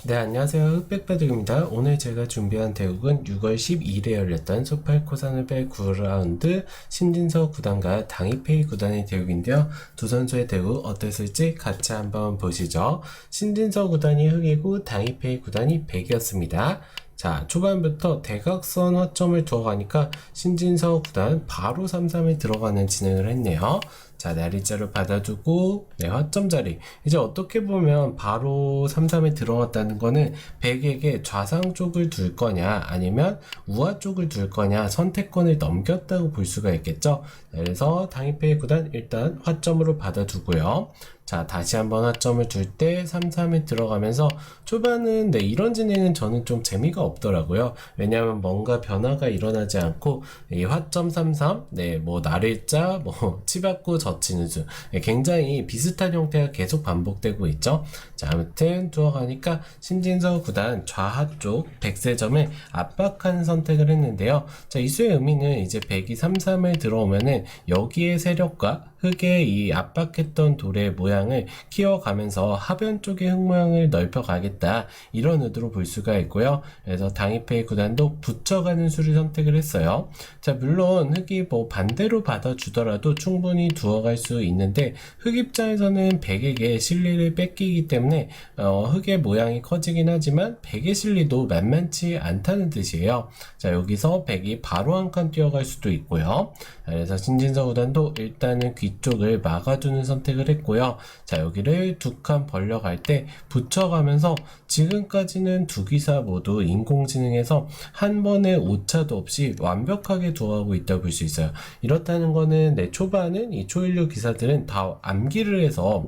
네, 안녕하세요. 흑백바둑입니다. 오늘 제가 준비한 대국은 6월 12일에 열렸던 소팔 코사누벨 9라운드 신진서 구단과 당이페이 구단의 대국인데요. 두 선수의 대국 어땠을지 같이 한번 보시죠. 신진서 구단이 흑이고 당이페이 구단이 백이었습니다. 자, 초반부터 대각선 화점을 두어가니까 신진서 구단 바로 3-3에 들어가는 진행을 했네요. 자, 나리자로 받아두고 화점 자리, 이제 어떻게 보면 바로 3-3에 들어갔다는 거는 백에게 좌상 쪽을 둘 거냐 아니면 우하 쪽을 둘 거냐 선택권을 넘겼다고 볼 수가 있겠죠. 그래서 당이페이 구단 일단 화점으로 받아두고요. 자, 다시 한번 화점을 둘 때 3-3에 들어가면서 초반은 이런 진행은 저는 좀 재미가 없더라고요. 왜냐하면 뭔가 변화가 일어나지 않고 이 화점 3-3, 나를자, 치받고 젖히는 수, 굉장히 비슷한 형태가 계속 반복되고 있죠. 자, 아무튼 두어가니까 신진서 구단 좌하 쪽 백세점을 압박하는 선택을 했는데요. 자, 이 수의 의미는 이제 백이 3-3을 들어오면은 여기에 세력과 흑의 이 압박했던 돌의 모양을 키워가면서 하변 쪽의 흑 모양을 넓혀가겠다, 이런 의도로 볼 수가 있고요. 그래서 당이페이 구단도 붙여가는 수를 선택을 했어요. 자, 물론 흑이 반대로 받아주더라도 충분히 두어갈 수 있는데 흑 입장에서는 백에게 실리를 뺏기기 때문에 흑의 모양이 커지긴 하지만 백의 실리도 만만치 않다는 뜻이에요. 자, 여기서 백이 바로 한 칸 뛰어갈 수도 있고요. 그래서 신진서 구단도 일단은 뒤쪽을 막아주는 선택을 했고요. 자, 여기를 두 칸 벌려갈 때 붙여가면서 지금까지는 두 기사 모두 인공지능에서 한 번의 오차도 없이 완벽하게 두어가고 있다고 볼 수 있어요. 이렇다는 거는 초반은 이 초일류 기사들은 다 암기를 해서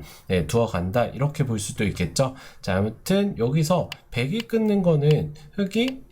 두어간다, 이렇게 볼 수도 있겠죠. 자, 아무튼 여기서 백이 끊는 거는 흑이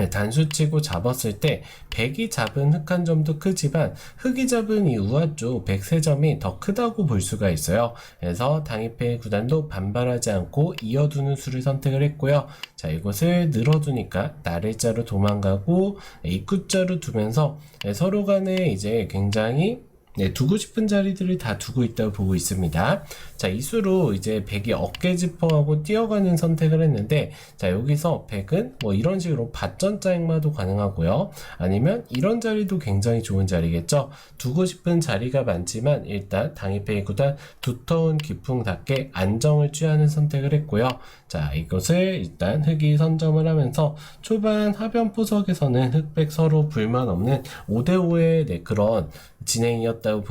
단수치고 잡았을 때 백이 잡은 흑 한 점도 크지만 흑이 잡은 이 우하 쪽 백세점이 더 크다고 볼 수가 있어요. 그래서 당이페이 구단도 반발하지 않고 이어두는 수를 선택을 했고요. 자, 이것을 늘어두니까 나를자로 도망가고 입구자로 두면서 서로 간에 이제 굉장히 두고 싶은 자리들을 다 두고 있다고 보고 있습니다. 자, 이 수로 이제 백이 어깨 지퍼하고 뛰어가는 선택을 했는데, 자, 여기서 백은 이런 식으로 밭전자 행마도 가능하고요. 아니면 이런 자리도 굉장히 좋은 자리겠죠. 두고 싶은 자리가 많지만 일단 당이페이 구단 두터운 기풍답게 안정을 취하는 선택을 했고요. 자, 이것을 일단 흑이 선점을 하면서 초반 하변 포석에서는 흑백 서로 불만 없는 5대5의 그런 진행이었다고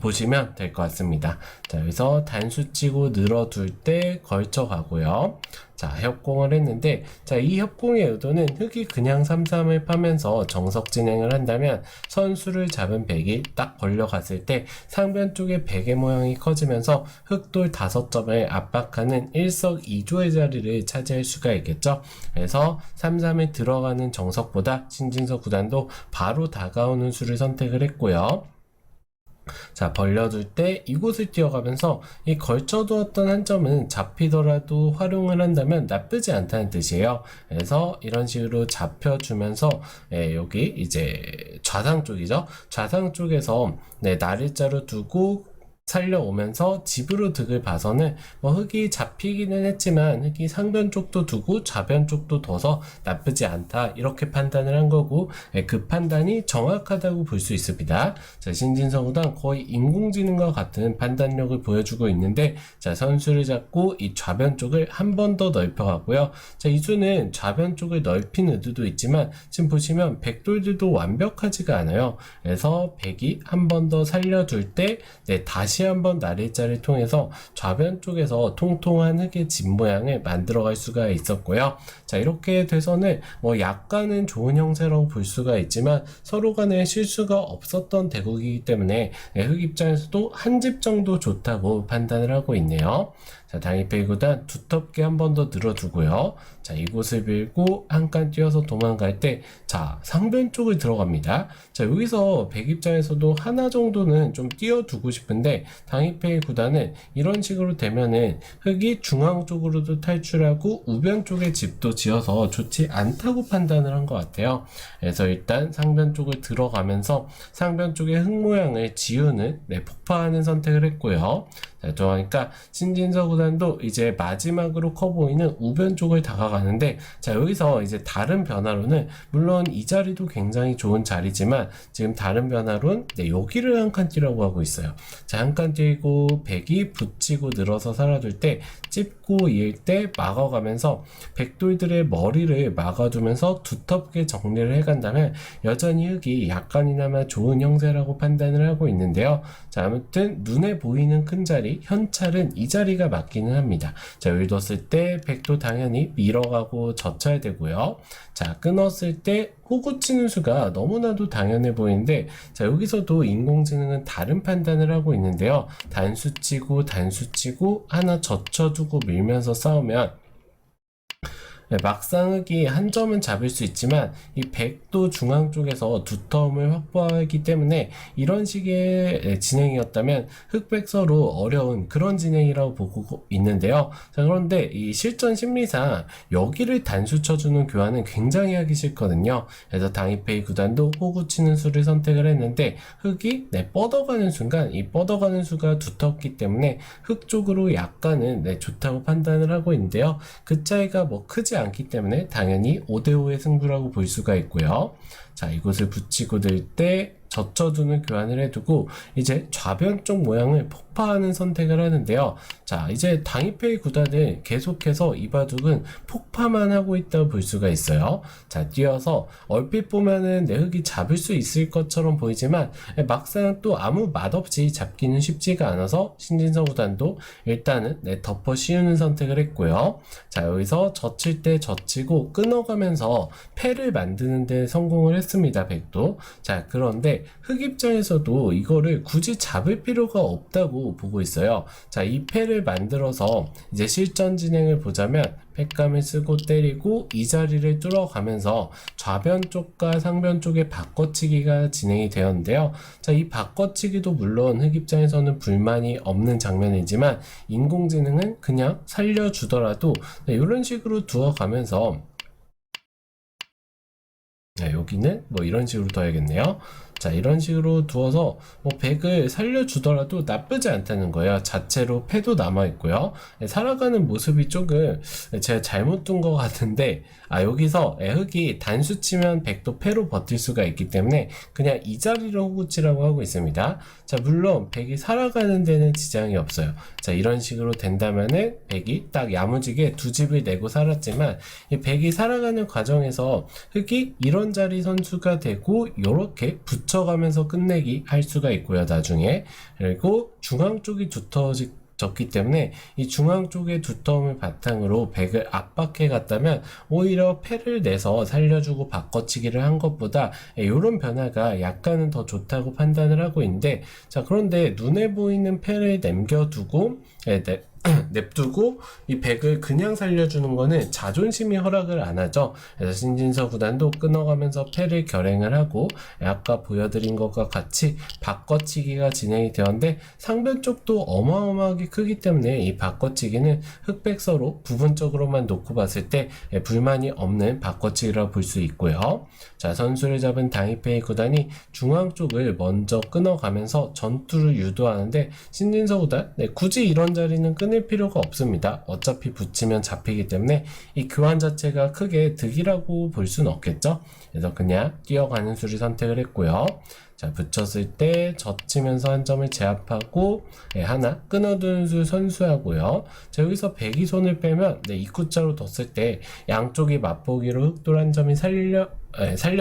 보시면 될 것 같습니다. 자, 여기서 단수치고 늘어둘 때 걸쳐 가고요. 자, 협공을 했는데, 자, 이 협공의 의도는 흑이 그냥 3-3을 파면서 정석 진행을 한다면 선수를 잡은 백이 딱 벌려갔을 때 상변 쪽에 백의 모양이 커지면서 흑돌 5점을 압박하는 일석이조의 자리를 차지할 수가 있겠죠. 그래서 3-3에 들어가는 정석보다 신진서 구단도 바로 다가오는 수를 선택을 했고요. 자, 벌려둘 때 이곳을 뛰어가면서 이 걸쳐두었던 한 점은 잡히더라도 활용을 한다면 나쁘지 않다는 뜻이에요. 그래서 이런 식으로 잡혀주면서 여기 이제 좌상 쪽이죠. 좌상 쪽에서 나를자로 두고 살려오면서 집으로 득을 봐서는 흑이 잡히기는 했지만 흑이 상변 쪽도 두고 좌변 쪽도 둬서 나쁘지 않다, 이렇게 판단을 한 거고, 그 판단이 정확하다고 볼 수 있습니다. 자, 신진서 구단 거의 인공지능과 같은 판단력을 보여주고 있는데, 자, 선수를 잡고 이 좌변 쪽을 한 번 더 넓혀가고요. 자, 이 수는 좌변 쪽을 넓힌 의도도 있지만 지금 보시면 백돌들도 완벽하지가 않아요. 그래서 백이 한 번 더 살려둘 때 다시 한번 나를자를 통해서 좌변 쪽에서 통통한 흑의 집 모양을 만들어갈 수가 있었고요. 자, 이렇게 돼서는 약간은 좋은 형태라고 볼 수가 있지만 서로 간에 실수가 없었던 대국이기 때문에 흑 입장에서도 한 집 정도 좋다고 판단을 하고 있네요. 자, 당이페이 구단 두텁게 한 번 더 늘어두고요. 자, 이곳을 밀고 한 칸 뛰어서 도망갈 때, 자, 상변 쪽을 들어갑니다. 자, 여기서 백 입장에서도 하나 정도는 좀 띄워두고 싶은데 당이페이 구단은 이런 식으로 되면은 흑이 중앙 쪽으로도 탈출하고 우변 쪽에 집도 지어서 좋지 않다고 판단을 한 것 같아요. 그래서 일단 상변 쪽을 들어가면서 상변 쪽의 흑 모양을 지우는 폭파하는 선택을 했고요. 자, 그러니까 신진서 구단도 이제 마지막으로 커 보이는 우변 쪽을 다가가는데, 자, 여기서 이제 다른 변화로는 물론 이 자리도 굉장히 좋은 자리지만 지금 다른 변화로는 여기를 한 칸 뛰라고 하고 있어요. 자, 한 칸 뛰고 백이 붙이고 늘어서 살아둘 때 찝고 이을 때 막아가면서 백돌들의 머리를 막아두면서 두텁게 정리를 해간다면 여전히 흙이 약간이나마 좋은 형세라고 판단을 하고 있는데요. 자, 아무튼 눈에 보이는 큰 자리, 현찰은 이 자리가 맞기는 합니다. 자, 여기 뒀을 때 백도 당연히 밀어가고 젖혀야 되고요. 자, 끊었을 때 호구 치는 수가 너무나도 당연해 보이는데, 자, 여기서도 인공지능은 다른 판단을 하고 있는데요. 단수 치고 하나 젖혀두고 밀면서 싸우면 막상 흙이 한 점은 잡을 수 있지만 이 백도 중앙 쪽에서 두터움을 확보하기 때문에 이런 식의 진행이었다면 흑백 서로 어려운 그런 진행이라고 보고 있는데요. 자, 그런데 이 실전 심리상 여기를 단수 쳐주는 교환은 굉장히 하기 싫거든요. 그래서 당이페이 구단도 호구 치는 수를 선택을 했는데 흑이 뻗어가는 순간 이 뻗어가는 수가 두텁기 때문에 흑 쪽으로 약간은 좋다고 판단을 하고 있는데요. 그 차이가 뭐 크지 않기 때문에 당연히 5대5의 승부라고 볼 수가 있고요. 자, 이곳을 붙이고 들 때 젖혀두는 교환을 해두고 이제 좌변 쪽 모양을 폭파하는 선택을 하는데요. 자, 이제 당이페이 구단은 계속해서 이 바둑은 폭파만 하고 있다고 볼 수가 있어요. 자, 뛰어서 얼핏 보면은 내 흙이 잡을 수 있을 것처럼 보이지만 막상 또 아무 맛없이 잡기는 쉽지가 않아서 신진서 구단도 일단은 덮어 씌우는 선택을 했고요. 자, 여기서 젖힐 때 젖히고 끊어가면서 패를 만드는 데 성공을 했습니다. 백도. 자, 그런데 흑 입장에서도 이거를 굳이 잡을 필요가 없다고 보고 있어요. 자, 이 패를 만들어서 이제 실전 진행을 보자면 백감을 쓰고 때리고 이 자리를 뚫어가면서 좌변 쪽과 상변 쪽의 바꿔치기가 진행이 되었는데요. 자, 이 바꿔치기도 물론 흑 입장에서는 불만이 없는 장면이지만 인공지능은 그냥 살려주더라도 이런 식으로 두어가면서 여기는 뭐 이런 식으로 둬야겠네요. 자, 이런 식으로 두어서 뭐 백을 살려주더라도 나쁘지 않다는 거예요. 자체로 패도 남아있고요. 살아가는 모습이 조금 제가 잘못 둔 것 같은데, 여기서 흑이 단수 치면 백도 패로 버틸 수가 있기 때문에 그냥 이 자리로 호구치라고 하고 있습니다. 자, 물론 백이 살아가는 데는 지장이 없어요. 자, 이런 식으로 된다면은 백이 딱 야무지게 두 집을 내고 살았지만 이 백이 살아가는 과정에서 흑이 이런 자리 선수가 되고 요렇게 붙여가면서 끝내기 할 수가 있고요, 나중에. 그리고 중앙 쪽이 두터워졌기 때문에 이 중앙 쪽의 두터움을 바탕으로 백을 압박해 갔다면 오히려 패를 내서 살려주고 바꿔치기를 한 것보다 이런 변화가 약간은 더 좋다고 판단을 하고 있는데, 자, 그런데 눈에 보이는 패를 남겨두고 냅두고 이 백을 그냥 살려주는 거는 자존심이 허락을 안 하죠. 그래서 신진서 구단도 끊어가면서 패를 결행을 하고 아까 보여드린 것과 같이 바꿔치기가 진행이 되었는데 상변 쪽도 어마어마하게 크기 때문에 이 바꿔치기는 흑백 서로 부분적으로만 놓고 봤을 때 불만이 없는 바꿔치기라고 볼 수 있고요. 자, 선수를 잡은 당이페이 구단이 중앙 쪽을 먼저 끊어가면서 전투를 유도하는데 신진서 구단 굳이 이런 자리는 끊을 필요가 없습니다. 어차피 붙이면 잡히기 때문에 이 교환 자체가 크게 득이라고 볼 수는 없겠죠. 그래서 그냥 뛰어가는 수를 선택을 했고요. 자, 붙였을 때 젖히면서 한 점을 제압하고 하나 끊어두는 수 선수하고요. 자, 여기서 백이 손을 빼면 입구자로 뒀을 때 양쪽이 맛보기로 흑돌 한 점이 살려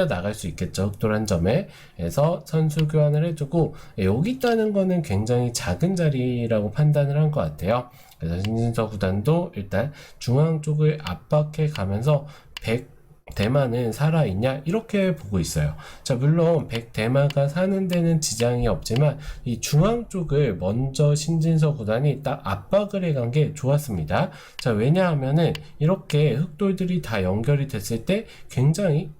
나갈 수 있겠죠. 흑돌 한 점에. 그래서 선수 교환을 해주고 여기 있다는 거는 굉장히 작은 자리라고 판단을 한 것 같아요. 그래서 신진서 구단도 일단 중앙 쪽을 압박해 가면서 백대마는 살아있냐 이렇게 보고 있어요. 자, 물론 백대마가 사는 데는 지장이 없지만 이 중앙 쪽을 먼저 신진서 구단이 딱 압박을 해간 게 좋았습니다. 자, 왜냐하면은 이렇게 흑돌들이 다 연결이 됐을 때 굉장히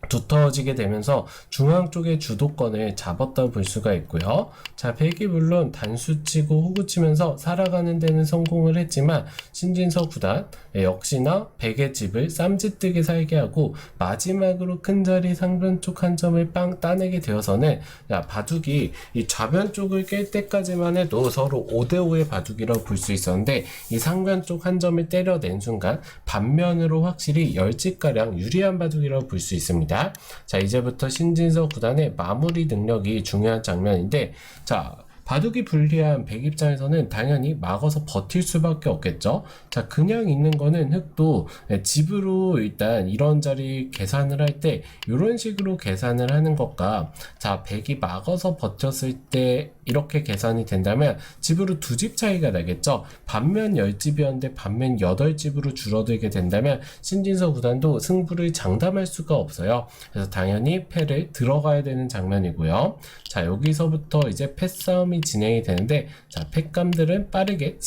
두터워지게 되면서 중앙 쪽의 주도권을 잡았다고 볼 수가 있고요. 자, 백이 물론 단수 치고 호구 치면서 살아가는 데는 성공을 했지만 신진서 구단 역시나 백의 집을 쌈짓뜨게 살게 하고 마지막으로 큰 자리 상변 쪽 한 점을 빵 따내게 되어서는 바둑이 이 좌변 쪽을 깰 때까지만 해도 서로 5대5의 바둑이라고 볼 수 있었는데 이 상변 쪽 한 점을 때려낸 순간 반면으로 확실히 10집가량 유리한 바둑이라고 볼 수 있습니다. 자, 이제부터 신진서 구단의 마무리 능력이 중요한 장면인데, 자, 바둑이 불리한 백 입장에서는 당연히 막아서 버틸 수밖에 없겠죠. 자, 그냥 있는 거는 흙도 집으로 일단 이런 자리 계산을 할 때 이런 식으로 계산을 하는 것과, 자, 백이 막아서 버텼을 때 이렇게 계산이 된다면 집으로 2집 차이가 나겠죠. 반면 10집이었는데 반면 8집으로 줄어들게 된다면 신진서 구단도 승부를 장담할 수가 없어요. 그래서 당연히 패를 들어가야 되는 장면이고요. 자, 여기서부터 이제 패싸움이 진행이 되는데, 자, 패감들은 빠르게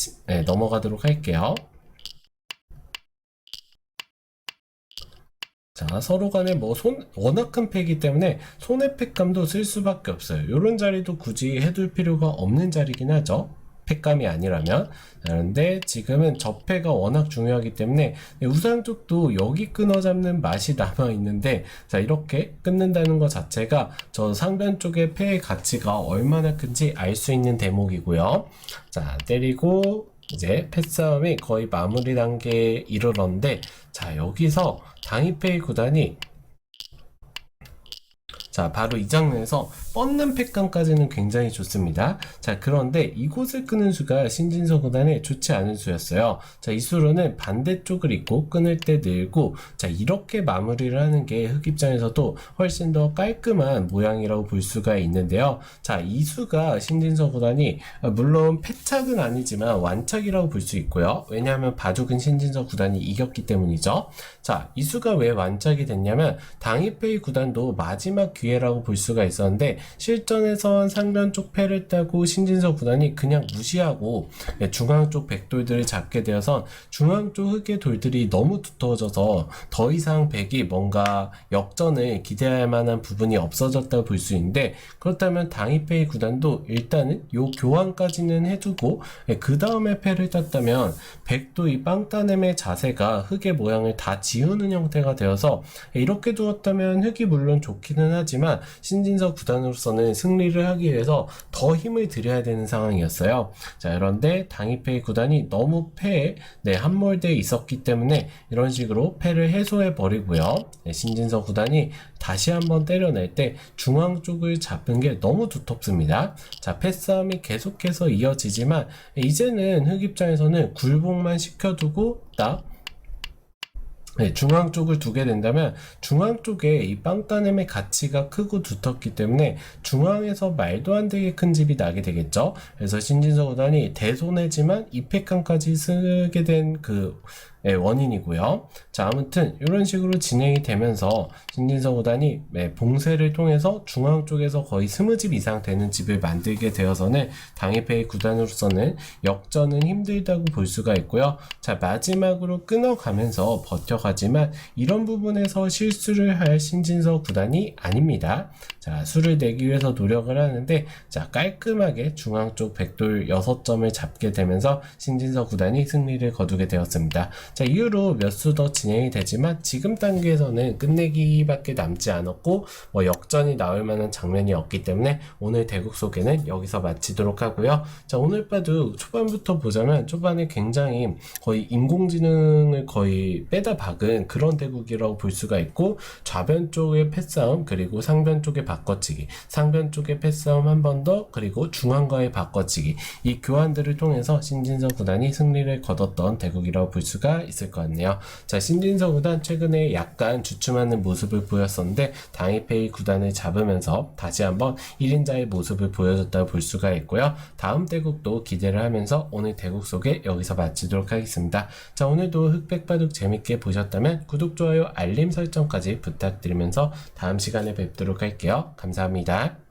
넘어가도록 할게요. 자, 서로 간에 워낙 큰 패이기 때문에 손해 패감도 쓸 수밖에 없어요. 요런 자리도 굳이 해둘 필요가 없는 자리긴 하죠. 패감이 아니라면. 그런데 지금은 접패가 워낙 중요하기 때문에 우상 쪽도 여기 끊어 잡는 맛이 남아 있는데, 자, 이렇게 끊는다는 것 자체가 저 상변 쪽의 패의 가치가 얼마나 큰지 알 수 있는 대목이고요. 자, 때리고 이제 패싸움이 거의 마무리 단계에 이르렀는데, 자, 여기서 당이페이 구단이, 자, 바로 이 장면에서 뻗는 패감까지는 굉장히 좋습니다. 자, 그런데 이곳을 끄는 수가 신진서 구단에 좋지 않은 수였어요. 자, 이 수로는 반대쪽을 입고 끊을 때 늘고, 자, 이렇게 마무리를 하는 게 흑 입장에서도 훨씬 더 깔끔한 모양이라고 볼 수가 있는데요. 자, 이 수가 신진서 구단이 물론 패착은 아니지만 완착이라고 볼 수 있고요. 왜냐하면 바둑은 신진서 구단이 이겼기 때문이죠. 자, 이 수가 왜 완착이 됐냐면 당이페이 구단도 마지막 기회라고 볼 수가 있었는데, 실전에선 상변 쪽 패를 따고 신진서 구단이 그냥 무시하고 중앙 쪽 백돌들을 잡게 되어서 중앙 쪽 흑의 돌들이 너무 두터워져서 더 이상 백이 뭔가 역전을 기대할 만한 부분이 없어졌다고 볼 수 있는데, 그렇다면 당이페이 구단도 일단은 요 교환까지는 해두고 그 다음에 패를 땄다면 백도 이 빵따냄의 자세가 흑의 모양을 다 지우는 형태가 되어서, 이렇게 두었다면 흑이 물론 좋기는 하지만 신진서 구단으로서는 승리를 하기 위해서 더 힘을 들여야 되는 상황이었어요. 자, 그런데 당이페이 구단이 너무 패에 함몰되어 있었기 때문에 이런 식으로 패를 해소해 버리고요. 신진서 구단이 다시 한번 때려낼 때 중앙 쪽을 잡은 게 너무 두텁습니다. 자, 패싸움이 계속해서 이어지지만 이제는 흑 입장에서는 굴복만 시켜두고 딱 중앙 쪽을 두게 된다면 중앙 쪽에 이 빵따냄의 가치가 크고 두텁기 때문에 중앙에서 말도 안 되게 큰 집이 나게 되겠죠. 그래서 신진서 구단이 대손해지만 2패칸까지 쓰게 된 그 원인이고요. 자, 아무튼 이런 식으로 진행이 되면서 신진서 구단이 봉쇄를 통해서 중앙 쪽에서 거의 20집 이상 되는 집을 만들게 되어서는 당이페이 구단으로서는 역전은 힘들다고 볼 수가 있고요. 자, 마지막으로 끊어가면서 버텨가지만 이런 부분에서 실수를 할 신진서 구단이 아닙니다. 자, 수를 내기 위해서 노력을 하는데, 자, 깔끔하게 중앙 쪽 백돌 6점을 잡게 되면서 신진서 구단이 승리를 거두게 되었습니다. 자, 이후로 몇 수 더 진행이 되지만 지금 단계에서는 끝내기밖에 남지 않았고 역전이 나올 만한 장면이 없기 때문에 오늘 대국 소개는 여기서 마치도록 하고요. 자, 오늘 바둑 초반부터 보자면 초반에 굉장히 거의 인공지능을 거의 빼다 박은 그런 대국이라고 볼 수가 있고, 좌변 쪽의 패싸움, 그리고 상변 쪽의 바꿔치기, 상변 쪽의 패싸움 한 번 더, 그리고 중앙과의 바꿔치기, 이 교환들을 통해서 신진서 구단이 승리를 거뒀던 대국이라고 볼 수가 있을 것 같네요. 자, 신진서 구단 최근에 약간 주춤하는 모습을 보였었는데 당이페이 구단을 잡으면서 다시 한번 1인자의 모습을 보여줬다고 볼 수가 있고요. 다음 대국도 기대를 하면서 오늘 대국 소개 여기서 마치도록 하겠습니다. 자, 오늘도 흑백바둑 재밌게 보셨다면 구독, 좋아요, 알림 설정까지 부탁드리면서 다음 시간에 뵙도록 할게요. 감사합니다.